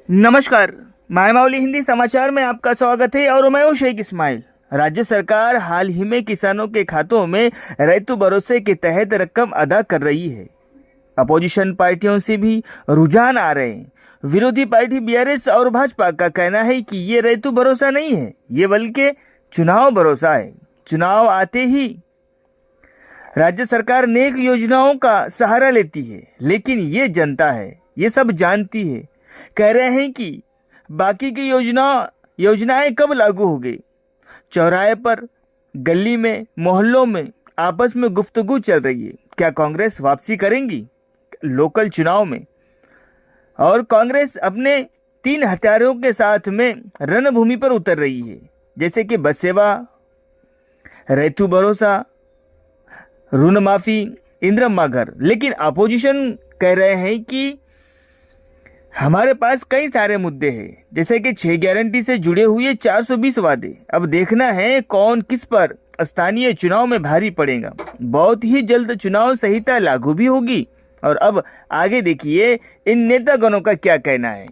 नमस्कार, मायमावली हिंदी समाचार में आपका स्वागत है और मैं हूं शेख इस्माइल। राज्य सरकार हाल ही में किसानों के खातों में रैतु भरोसे के तहत रकम अदा कर रही है। अपोजिशन पार्टियों से भी रुझान आ रहे हैं। विरोधी पार्टी बीआरएस और भाजपा का कहना है कि ये रैतु भरोसा नहीं है, ये बल्कि चुनाव भरोसा है। चुनाव आते ही राज्य सरकार नेक योजनाओं का सहारा लेती है, लेकिन ये जनता है, ये सब जानती है। कह रहे हैं कि बाकी की योजनाएं कब लागू होगी। चौराहे पर, गली में, मोहल्लों में आपस में गुफ्तगू चल रही है। क्या कांग्रेस वापसी करेंगी लोकल चुनाव में? और कांग्रेस अपने 3 हथियारों के साथ में रणभूमि पर उतर रही है, जैसे कि बस सेवा, रैतु भरोसा, ऋण माफी, इंदिरा घर। लेकिन अपोजिशन कह रहे हैं कि हमारे पास कई सारे मुद्दे हैं, जैसे कि 6 गारंटी से जुड़े हुए 420 वादे। अब देखना है कौन किस पर स्थानीय चुनाव में भारी पड़ेगा। बहुत ही जल्द चुनाव संहिता लागू भी होगी। और अब आगे देखिए इन नेतागणों का क्या कहना है।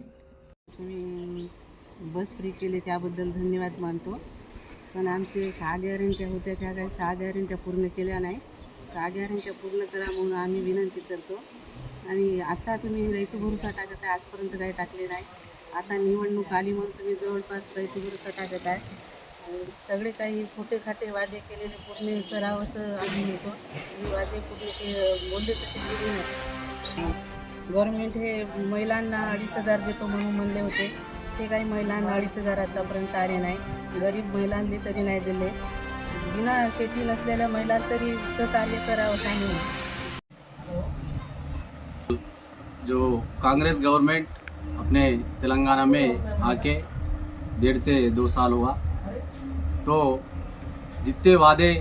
बस फ्री केले त्याबद्दल धन्यवाद मानतो, पण आमचे 6 गॅरंट्या होत्या, त्या काही 6 गॅरंट्या पूर्ण केल्या नाही। 6 गॅरंट्या पूर्ण करा म्हणून आम्ही विनंती करतो। आणि आता तुम्ही रैतू भरोसा टाकत आहे, आजपर्यंत काही टाकले नाही। आता निवडणूक आली म्हणून तुम्ही जवळपास रैतू भरोसा टाकत आहे। सगळे काही खोटे खाटे वादे केलेले पूर्ण करावं असं आम्ही म्हणतो। तुम्ही वादे पूर्ण बोलले तसे केले नाही। गव्हर्नमेंट हे महिलांना 2,500 देतो म्हणून म्हणले होते, ते काही महिलांना 2,500 आतापर्यंत आले नाही। गरीब महिलांनी तरी नाही दिले। बिना शेती नसलेल्या महिला तरी सहकार्य करावं असं आम्ही म्हणतो। जो कांग्रेस गवर्नमेंट अपने तेलंगाना में आके 1.5 से 2 साल हुआ, तो जितने वादे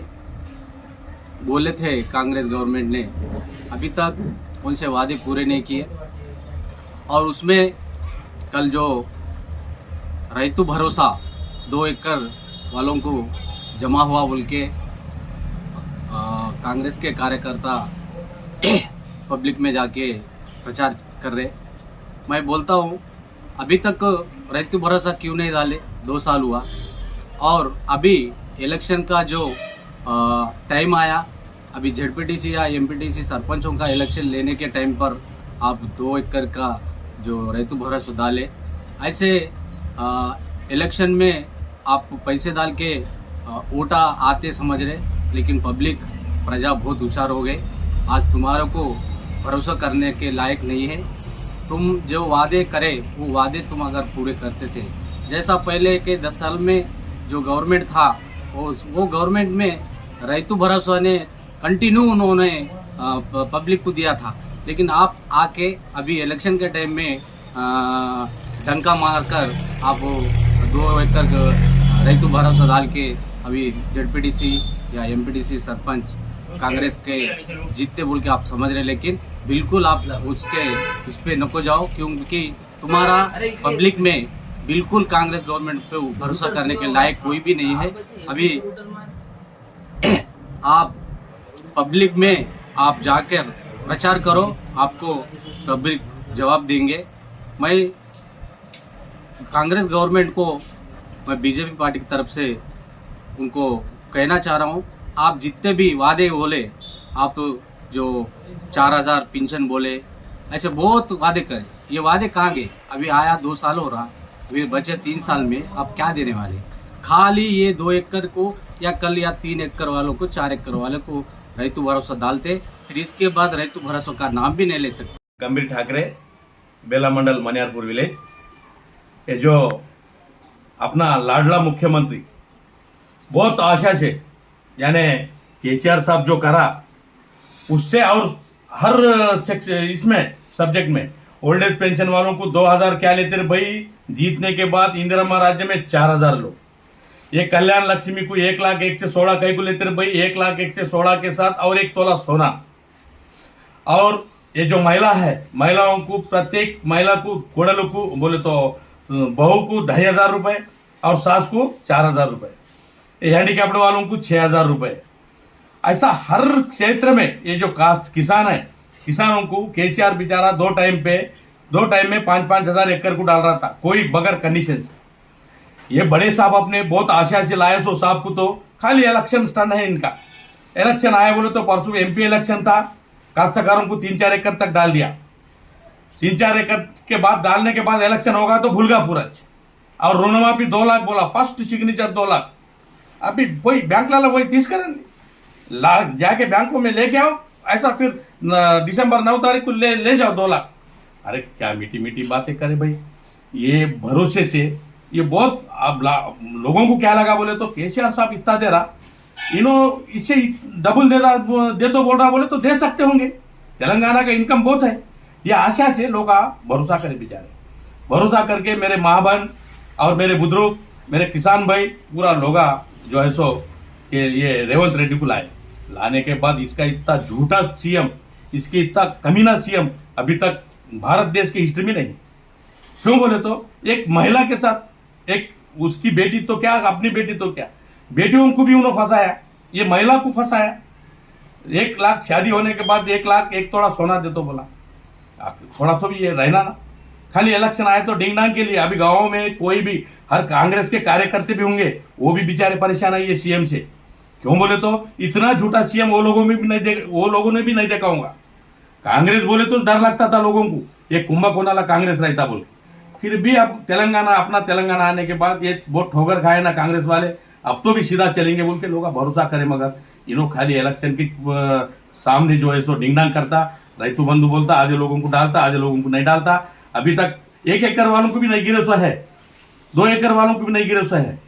बोले थे कांग्रेस गवर्नमेंट ने, अभी तक उनसे वादे पूरे नहीं किए। और उसमें कल जो रैतु भरोसा 2 एकड़ वालों को जमा हुआ बोल के कांग्रेस के कार्यकर्ता पब्लिक में जाके प्रचार कर रहे। मैं बोलता हूँ, अभी तक रैतु भरोसा क्यों नहीं डाले? 2 साल हुआ और अभी इलेक्शन का जो टाइम आया, अभी जेडपीटीसी या एमपीटीसी सरपंचों का इलेक्शन लेने के टाइम पर आप 2 एकड़ का जो रैतु भरोसा डाले। ऐसे इलेक्शन में आप पैसे डाल के वोटा आते समझ रहे, लेकिन पब्लिक प्रजा बहुत होशियार हो गए। आज तुम्हारे को भरोसा करने के लायक नहीं है। तुम जो वादे करे वो वादे तुम अगर पूरे करते थे, जैसा पहले के 10 साल में जो गवर्नमेंट था, वो गवर्नमेंट में रैतु भरोसा ने कंटिन्यू उन्होंने पब्लिक को दिया था। लेकिन आप आके अभी इलेक्शन के टाइम में डंका मारकर आप 2 एकड़ रैतु भरोसा डाल के अभी जेडपीटीसी या एमपीटीसी सरपंच कांग्रेस के जीतते बोल के आप समझ रहे। लेकिन बिल्कुल आप उस पे नको जाओ, क्योंकि तुम्हारा पब्लिक में बिल्कुल कांग्रेस गवर्नमेंट पे भरोसा करने के लायक कोई भी नहीं है। अभी आप पब्लिक में आप जाकर प्रचार करो, आपको पब्लिक जवाब देंगे। मैं कांग्रेस गवर्नमेंट को, मैं बीजेपी पार्टी की तरफ से उनको कहना चाह रहा हूँ, आप जितने भी वादे बोले, आप जो 4,000 पेंशन बोले, ऐसे बहुत वादे करें। ये वादे कहाँ गए? अभी आया 2 साल हो रहा, अभी बचे 3 साल में आप क्या देने वाले? खाली ये 2 एकड़ को या कल या 3 एकड़ वालों को, 4 एकड़ वालों को रैतु भरोसा डालते, फिर इसके बाद रैतु भरोसा का नाम भी नहीं ले सकते। गंभीर ठाकरे, बेला मंडल, मनियारपुर विलेज। ये जो अपना लाडला मुख्यमंत्री बहुत आशा से, यानी केसीआर साहब जो करा उससे, और हर इसमें सब्जेक्ट में ओल्ड एज पेंशन वालों को 2,000 क्या लेते रहे भाई, जीतने के बाद इंदिरा राज्य में 4,000 लोग। ये कल्याण लक्ष्मी को 1,01,000 से 16 कई को लेते रहे भाई, 1,01,000 से 16 के साथ और 1 तोला सोना। और ये जो महिला है, महिलाओं को, प्रत्येक महिला को, कोडलों को बोले तो बहू को 2,500 रुपए और सास को 4,000 रुपए, हैंडीकैप्ड वालों को 6,000 रुपए। ऐसा हर क्षेत्र में ये जो कास्ट किसान है, किसानों को केसीआर बेचारा 2 टाइम पे 2 टाइम में 5-5 हजार एकड़ को डाल रहा था, कोई बगैर कंडीशन से। ये बड़े साहब अपने बहुत आशा से लाए सो साहब को, तो खाली इलेक्शन स्टन है इनका। इलेक्शन आया बोले तो परसों एमपी इलेक्शन था, काश्तकारों को 3-4 एकड़ तक डाल दिया। 3-4 एकड़ के बाद डालने के बाद इलेक्शन होगा तो भूल गया पूरा। और ऋण माफी 2 लाख बोला, फर्स्ट सिग्नेचर 2 लाख। अभी वही बैंक लाला वही 30 करेंगे, जाके बैंकों में लेके आओ, ऐसा फिर दिसंबर 9 तारीख को ले जाओ 2 लाख। अरे क्या मीठी मीठी बातें करे भाई, ये भरोसे से ये बहुत। अब लोगों को क्या लगा बोले तो केसीआर साहब इतना दे रहा, इससे डबल दे तो बोल रहा बोले तो दे सकते होंगे, तेलंगाना का इनकम बहुत है। ये आशा से लोग भरोसा करे बेचारे, भरोसा करके मेरे माँ बहन और मेरे बुजुर्ग, मेरे किसान भाई पूरा लोग जो है सो कि ये रेवंत रेड्डी को लाने के बाद इसका इतना झूठा सीएम, इसकी इतना कमीना सीएम अभी तक भारत देश की हिस्ट्री में नहीं। क्यों बोले तो एक महिला के साथ, एक उसकी बेटी तो क्या, अपनी बेटी तो क्या, बेटियों को भी उन्होंने फंसाया, ये महिला को फंसाया। 1 लाख शादी होने के बाद 1 लाख 1 तोड़ा सोना दे तो बोला, थोड़ा तो भी ये रहना ना। खाली इलेक्शन आए तो डिंग डांग के लिए। अभी गाँव में कोई भी, हर कांग्रेस के कार्यकर्ते भी होंगे, वो भी बेचारे परेशान है ये सीएम से। क्यों बोले तो इतना झूठा सीएम वो लोगों ने भी नहीं देखा होगा। कांग्रेस बोले तो डर लगता था लोगों को, ये कुंभकोण वाला कांग्रेस रहता बोल। फिर भी अब तेलंगाना, अपना तेलंगाना आने के बाद ये बहुत ठोकर खाए ना कांग्रेस वाले, अब तो भी सीधा चलेंगे बोल के लोग भरोसा करें। मगर इन्हों खाली इलेक्शन की सामने जो है सो डिंगडांग करता, रैतु बंधु बोलता, आधे लोगों को डालता, आधे लोगों को नहीं डालता। अभी तक 1 एकड़ वालों को भी नहीं गिरे सो है, 2 एकड़ वालों को भी नहीं गिरे सो है।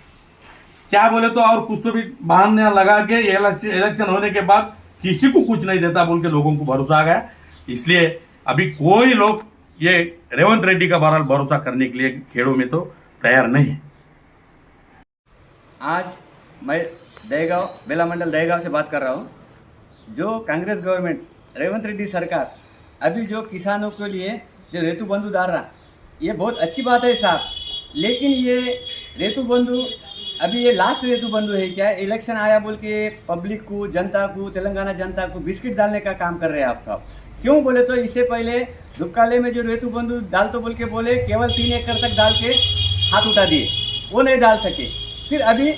क्या बोले तो और कुछ तो भी बहाने लगा के इलेक्शन होने के बाद किसी को कुछ नहीं देता बोल के लोगों को भरोसा आ गया। इसलिए अभी कोई लोग ये रेवंत रेड्डी का बहरहाल भरोसा करने के लिए खेड़ों में तो तैयार नहीं है। आज मैं दहेगांव, बेला मंडल दहेगांव से बात कर रहा हूँ। जो कांग्रेस गवर्नमेंट, रेवंत रेड्डी सरकार अभी जो किसानों के लिए जो रेतु बंधु डाल रहा, ये बहुत अच्छी बात है साहब। लेकिन ये रेतु बंधु अभी ये लास्ट रेतु बंधु है क्या? इलेक्शन आया बोल के पब्लिक को, जनता को, तेलंगाना जनता को बिस्किट डालने का काम कर रहे हैं आप तो। क्यों बोले तो इससे पहले दुक्काले में जो रेतु बंधु डाल तो बोल के बोले केवल 3 एकड़ तक डाल के हाथ उठा दिए, वो नहीं डाल सके। फिर अभी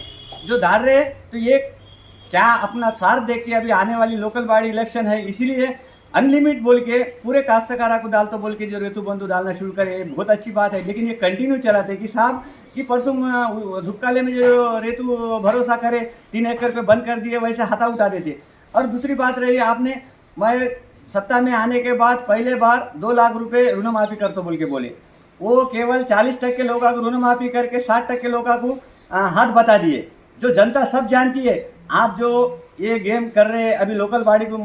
जो डाल रहे तो ये क्या अपना स्वार्थ देख के अभी आने वाली लोकल बॉडी इलेक्शन है, इसीलिए अनलिमिट बोल के पूरे काश्तकारा को डाल तो बोल के जो रेतु बंधु डालना शुरू करे, बहुत अच्छी बात है। लेकिन ये कंटिन्यू चलाते कि साहब कि परसों धुक्काले में जो रेतु भरोसा करे 3 एकड़ पे बंद कर दिए, वैसे हाथा उठा देते। और दूसरी बात रही, आपने मैं सत्ता में आने के बाद पहले बार 2 लाख रुपए ऋण माफी कर तो बोल के बोले, वो केवल 40% लोगों को ऋण माफी करके 60% लोगों को हाथ बता दिए। जो जनता सब जानती है, आप जो ये गेम कर रहे हैं अभी लोकल बॉडी को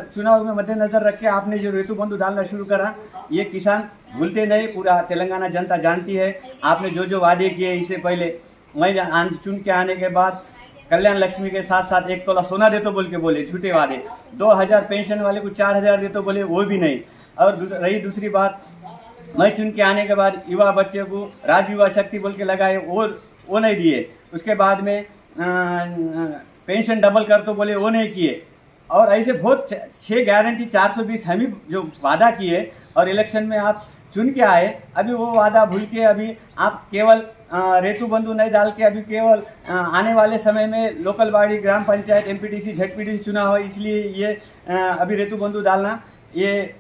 चुनाव में मद्देनजर रख के आपने जो रेतु बंधु डालना शुरू करा, ये किसान भूलते नहीं, पूरा तेलंगाना जनता जानती है। आपने जो जो वादे किए इससे पहले, मैं चुन के आने के बाद कल्याण लक्ष्मी के साथ साथ 1 तोला सोना दे तो बोल के बोले, झूठे वादे। 2000 पेंशन वाले को 4000 दे तो बोले, वो भी नहीं। और रही दूसरी बात, मैं चुन के आने के बाद युवा बच्चे को राज युवा शक्ति बोल के लगाए, वो नहीं दिए। उसके बाद में पेंशन डबल कर तो बोले, वो नहीं किए। और ऐसे बहुत 6 गारंटी 420 हम ही जो वादा किए और इलेक्शन में आप चुन के आए, अभी वो वादा भूल के अभी आप केवल रेतु बंधु नहीं डाल के अभी केवल आने वाले समय में लोकल बॉडी, ग्राम पंचायत, एमपीटीसी, झेडपीटीसी चुनाव है, इसलिए ये अभी रेतु बंधु डालना ये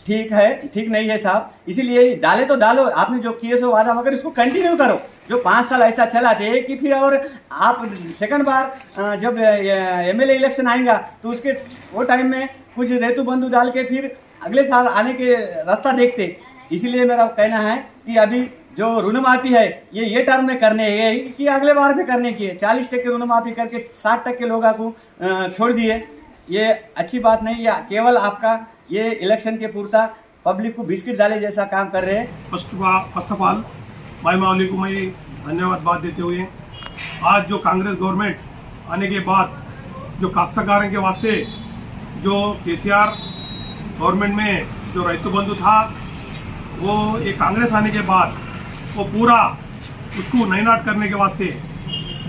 ठीक है, ठीक नहीं है साहब। इसीलिए डाले तो डालो, आपने जो किए सो वादा, मगर इसको कंटिन्यू करो। जो 5 साल ऐसा चलाते कि फिर और आप सेकंड बार जब एमएलए इलेक्शन आएगा तो उसके वो टाइम में कुछ रेतु बंधु डाल के फिर अगले साल आने के रास्ता देखते। इसीलिए मेरा कहना है कि अभी जो ऋण माफी है ये टर्म में करने है कि अगले बार में करने की है। 40% ऋण माफी करके 60% लोगों को छोड़ दिए, ये अच्छी बात नहीं। या केवल आपका ये इलेक्शन के पूर्ता पब्लिक को बिस्किट डाले जैसा काम कर रहे हैं। फर्स्ट ऑफ ऑल भाई मावली को मैं धन्यवाद बात देते हुए, आज जो कांग्रेस गवर्नमेंट आने के बाद जो काश्तकारों के वास्ते जो केसीआर गवर्नमेंट में जो रैतु बंधु था, वो ये कांग्रेस आने के बाद वो पूरा उसको नैनाट करने के वास्ते,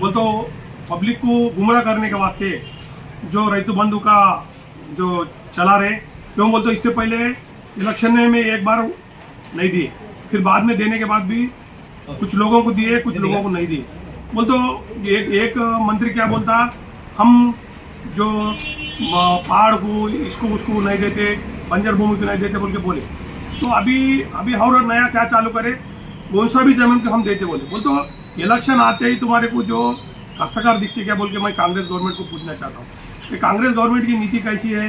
बोल तो पब्लिक को गुमराह करने के वास्ते जो रैतु बंधु का जो चला रहे। क्यों बोल तो इससे पहले इलेक्शन में एक बार नहीं दिए, फिर बाद में देने के बाद भी कुछ लोगों को दिए, कुछ लोगों को नहीं दिए। बोल तो एक मंत्री क्या बोलता, हम जो पहाड़ को इसको उसको नहीं देते, बंजर भूमि को नहीं देते बोल के बोले। तो अभी और नया क्या चालू करे, कौन सा भी जमीन को हम देते बोले। बोल तो इलेक्शन आते ही तुम्हारे को जो काश्तकार दिखते क्या बोल के मैं कांग्रेस गवर्नमेंट को पूछना चाहता हूँ कि कांग्रेस गवर्नमेंट की नीति कैसी है।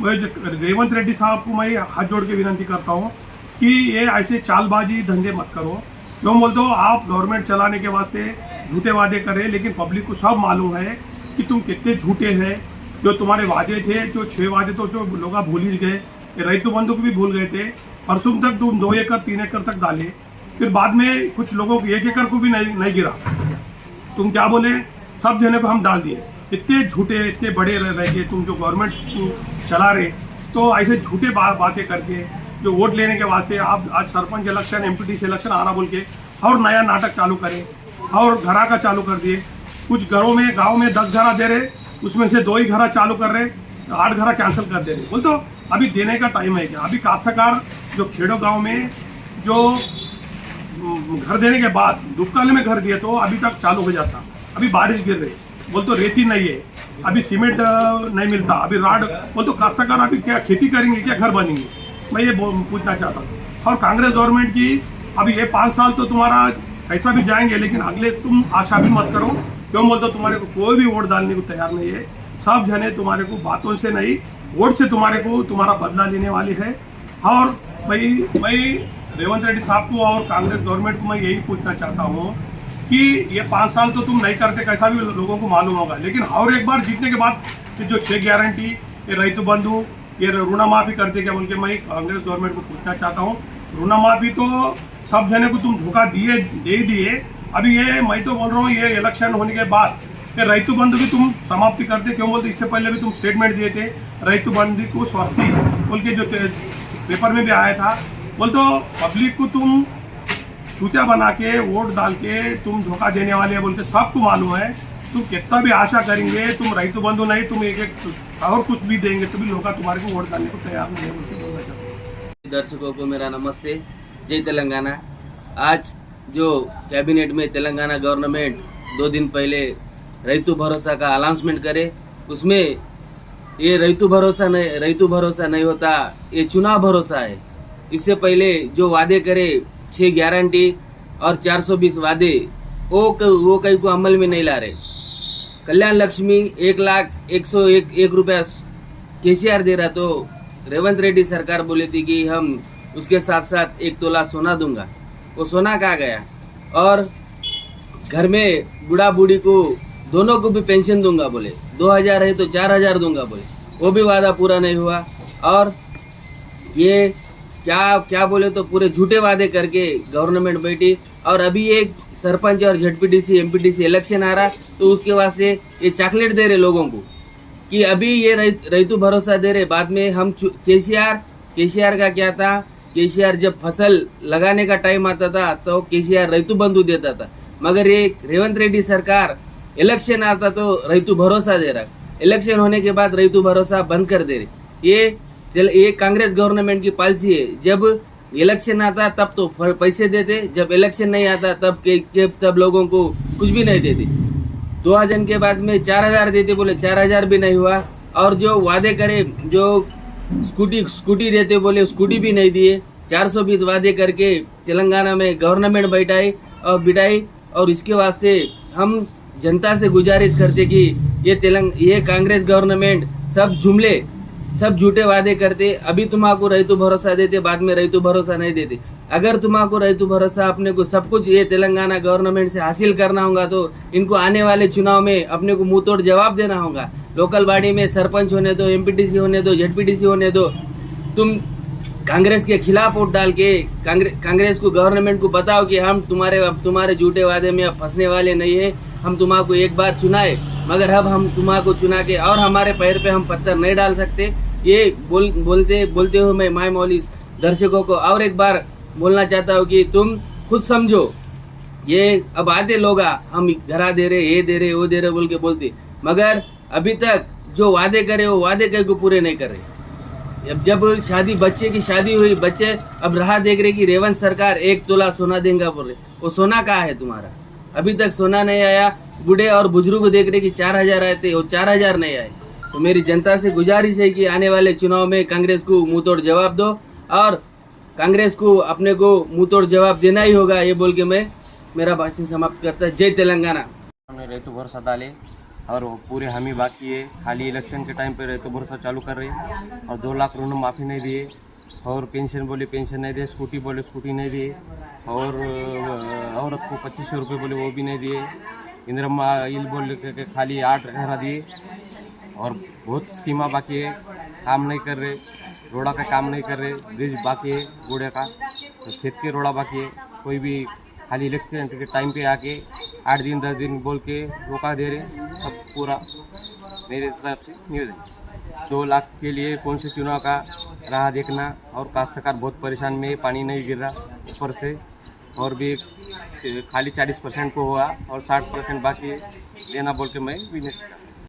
मैं रेवंत रेड्डी साहब को मैं हाथ जोड़ के विनती करता हूँ कि ये ऐसे चालबाजी धंधे मत करो। क्यों बोल दो, आप गवर्नमेंट चलाने के वास्ते झूठे वादे करें, लेकिन पब्लिक को सब मालूम है कि तुम कितने झूठे हैं। जो तुम्हारे वादे थे, जो 6 वादे तो जो लोग भूल ही गए, रईतु बंधु को भी भूल गए थे। परसों तक तुम 2 एकड़ 3 एकड़ तक डाले, फिर बाद में कुछ लोगों को 1 एकड़ को भी नहीं गिरा। तुम क्या बोले, सब जने को हम डाल दिए। इतने झूठे, इतने बड़े रह के तुम जो गवर्नमेंट को चला रहे, तो ऐसे झूठे बातें करके जो वोट लेने के वास्ते आप आज सरपंच इलेक्शन, एमपीटीसी इलेक्शन आ रहा बोल के और नया नाटक चालू करें और घरा का चालू कर दिए। कुछ घरों में, गांव में 10 घरा दे रहे, उसमें से 2 ही घरा चालू कर रहे, 8 घरा कैंसिल कर दे रहे। बोल तो अभी देने का टाइम है क्या? अभी काश्तकार जो खेड़ो गांव में जो घर देने के बाद दुपकाले में घर दिए तो अभी तक चालू हो जाता। अभी बारिश गिर रही, बोल तो रेती नहीं है, अभी सीमेंट नहीं मिलता, अभी राड। बोल तो काश्तकार अभी क्या खेती करेंगे, क्या घर बनेंगे? मैं ये पूछना चाहता हूँ। और कांग्रेस गवर्नमेंट की अभी ये 5 साल तो तुम्हारा कैसा भी जाएंगे, लेकिन अगले तुम आशा भी मत करो। क्यों बोलते हो, तुम्हारे को कोई भी वोट डालने को तैयार नहीं है। सब जने तुम्हारे को बातों से नहीं, वोट से तुम्हारा बदला लेने वाली है। और मैं रेवंत रेड्डी साहब को और कांग्रेस गवर्नमेंट को मैं यही पूछना चाहता हूँ कि ये 5 साल तो तुम नहीं करते, कैसा भी लोगों को मालूम होगा, लेकिन और एक बार जीतने के बाद जो 6 गारंटी, ये रईतु बंधु, ये ऋण माफी करते क्या बोल के मैं कांग्रेस गवर्नमेंट को पूछना चाहता हूँ। ऋण माफी तो सब जने को तुम धोखा दे दिए। अभी ये मैं तो बोल रहा हूँ, ये इलेक्शन होने के बाद ये रईतु बंधु भी तुम समाप्ति करते। क्यों बोलते, इससे पहले भी तुम स्टेटमेंट दिए थे रईतु बंधु को स्वास्थ्य बोल के, जो पेपर में भी आया था। बोल तो पब्लिक को तुम छूतिया बना के वोट डाल के तुम धोखा देने वाले हैं बोल के सबको मालूम है। तुम कितना भी आशा करेंगे, तुम रईतु बंधु नहीं, तुम एक और कुछ भी देंगे तो भी लोग तुम्हारे को वोट डालने को तैयार नहीं है बोल के बोलना चाहते हैं। दर्शकों को मेरा नमस्ते, जय तेलंगाना। आज जो कैबिनेट में तेलंगाना गवर्नमेंट 2 दिन पहले रईतु भरोसा का अनाउंसमेंट करे, उसमें ये रईतु भरोसा नहीं होता, ये चुनाव भरोसा है। इससे पहले जो वादे करे 6 गारंटी और 420 वादे, वो कहीं को अमल में नहीं ला रहे। कल्याण लक्ष्मी 1,01,101 रुपया केसीआर दे रहा, तो रेवंत रेड्डी सरकार बोली थी कि हम उसके साथ साथ 1 तोला सोना दूंगा। वो सोना कहाँ गया? और घर में बूढ़ा बूढ़ी को दोनों को भी पेंशन दूंगा बोले, 2,000 है तो 4,000 दूंगा बोले, वो भी वादा पूरा नहीं हुआ। और ये क्या बोले तो पूरे झूठे वादे करके गवर्नमेंट बैठी। और अभी एक सरपंच और ZPDC MPTC इलेक्शन आ रहा, तो उसके वास्ते ये चॉकलेट दे रहे लोगों को कि अभी ये रईतु भरोसा दे रहे, बाद में हम केसीआर का क्या था, केसीआर जब फसल लगाने का टाइम आता था तो केसीआर रईतु बंधु देता था। मगर ये रेवंत रेड्डी सरकार इलेक्शन आता तो रईतु भरोसा दे रहा, इलेक्शन होने के बाद रईतु भरोसा बंद कर दे रहे। ये कांग्रेस गवर्नमेंट की पॉलिसी है। जब इलेक्शन आता तब तो पैसे देते, जब इलेक्शन नहीं आता तब लोगों को कुछ भी नहीं देते। 2000 के बाद में 4,000 देते बोले, 4,000 भी नहीं हुआ। और जो वादे करे, जो स्कूटी देते बोले, स्कूटी भी नहीं दिए। 420 वादे करके तेलंगाना में गवर्नमेंट बिठाई। और इसके वास्ते हम जनता से गुजारिश करते कि ये कांग्रेस गवर्नमेंट सब झूठे वादे करते। अभी तुम्हारा रईतु भरोसा देते, बाद में रईतु भरोसा नहीं देते। अगर तुम्हारा रईतु भरोसा अपने को सब कुछ ये तेलंगाना गवर्नमेंट से हासिल करना होगा, तो इनको आने वाले चुनाव में अपने को मुंह तोड़ जवाब देना होगा। लोकल बॉडी में सरपंच होने दो, MPTC होने दो, ZPDC होने दो। तुम कांग्रेस के खिलाफ वोट डाल के कांग्रेस को, गवर्नमेंट को बताओ कि हम तुम्हारे झूठे वादे में अब फंसने वाले नहीं है। हम तुम्हारा एक बार चुनाए, मगर अब हम तुम्हारा चुना के और हमारे पैर पे हम पत्थर नहीं डाल सकते। ये बोलते हुए मैं माय मौली दर्शकों को और एक बार बोलना चाहता हूँ कि तुम खुद समझो। ये अब आते लोग हम घरा दे रहे, ये दे रहे, वो दे रहे बोल के बोलते, मगर अभी तक जो वादे करे वो वादे कहीं को पूरे नहीं कर रहे। अब जब शादी बच्चे की शादी हुई, बच्चे अब राह देख रहे कि रेवंत सरकार 1 तोला सोना देगा बोल रहे, वो सोना कहाँ है तुम्हारा? अभी तक सोना नहीं आया। बूढ़े और बुजुर्ग देख रहे कि 4,000 आए थे, वो 4,000 नहीं आए। तो मेरी जनता से गुजारिश है कि आने वाले चुनाव में कांग्रेस को मुंह तोड़ जवाब दो, और कांग्रेस को अपने को मुंह तोड़ जवाब देना ही होगा, ये बोल के मैं मेरा भाषण समाप्त करता। जय तेलंगाना। हमने రైతు भरोसा डाले और वो पूरे हामी बाकी है। खाली इलेक्शन के टाइम पे రైతు भरोसा चालू कर रहे हैं और 2 लाख ऋण माफ़ी नहीं दिए, और पेंशन बोले पेंशन नहीं दिए, स्कूटी बोले स्कूटी नहीं दिए, और औरत को 2500 रुपये बोले वो भी नहीं दिए। इंदिरा इल बोल के खाली 8 घर दिए, और बहुत स्कीमा बाकी है, काम नहीं कर रहे। रोड़ा का काम नहीं कर रहे, ब्रिज बाकी है गोड़े का, तो खेत के रोड़ा बाकी है। कोई भी खाली इलेक्शन के टाइम पे आके 8 दिन 10 दिन बोल के रोका दे रहे। सब पूरा मेरे तरफ से निवेदन, 2 लाख के लिए कौन से चुनाव का राह देखना, और काश्तकार बहुत परेशान में, पानी नहीं गिर रहा ऊपर से, और भी खाली 40% को हुआ और 60% बाकी लेना बोल के मैं विनती